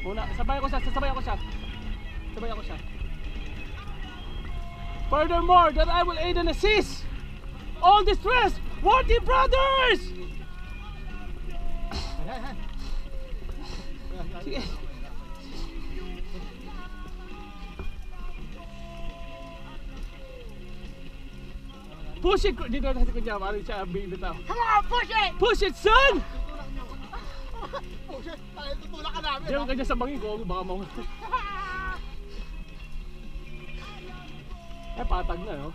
Una, sabay ako siya. Furthermore, that I will aid and assist all distressed worthy brothers! Sige. Push it! Dito natin ko dyan, maaaring siya bitaw. Come on, push it! Push it, son! Push it! Tayo, tutulak ka namin! Diyan ka dyan sa bangin ko, baka mo. Ay, patag na, no?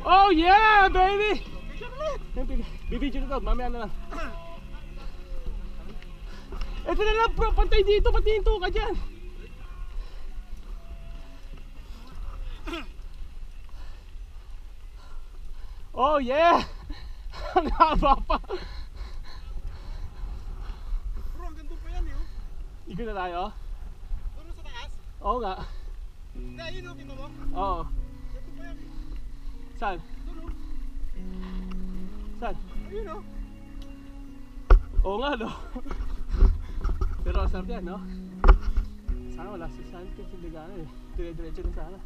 Oh yeah, baby! Bibidyo na to, mamaya na lang. Ito na lang bro, pantay dito, pati hinto ka dyan. Oh yeah! Ang haba pa. Bro, hanggang doon pa yan eh. Ikot na tayo? Doon sa taas? Oo nga. Hindi, yun o, kita mo? Oo. Doon pa yan. Saan? Doon o. Saan? Ayun o. Oo nga no. Pero sarap yan no. Sana wala si San kasi hindi gano'n eh. Dire-diretso din sana.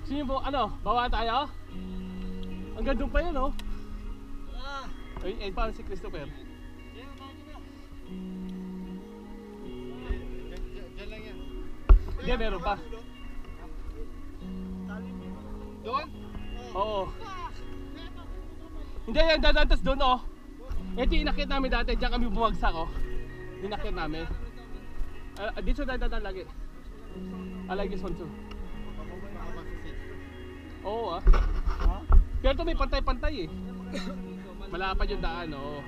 Sino po, ano? Bawa tayo? Hanggang doon pa yun oh. Ay, parang si Christopher. Diyan lang yan. Hindi, meron pa. Doon? Oo. Hindi, yan dadatas doon oh. Ito yung inakit namin dati, diyan kami bumagsak oh. Inakit namin. Dito dadatan lagi. I like this one too. Oo ah. Pero ito may pantay-pantay eh. Malapad yung daan oh.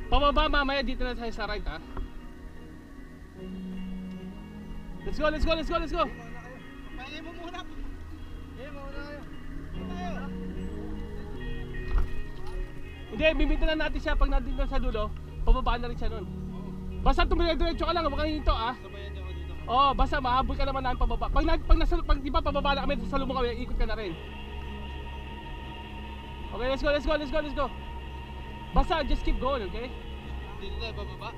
Pababa mamaya dito na tayo sa right ha. Let's go, let's go, let's go, let's go. Pahingay mo muna. Eh, mauna kayo. Tayo. Hindi, bibita na natin siya pag nandito sa dulo. Pababa na rin siya nun. Basta tumira-diretso ka lang, huwag kang hinto ah. Sabayan niyo ako dito. Oo, basta mahabol ka naman namin pababa. Pag di ba pababa na kami, sa lumo kami, ikot ka na rin. Okay, let's go, let's go, let's go, let's go. Basta just keep going, okay? Dito tayo bababa.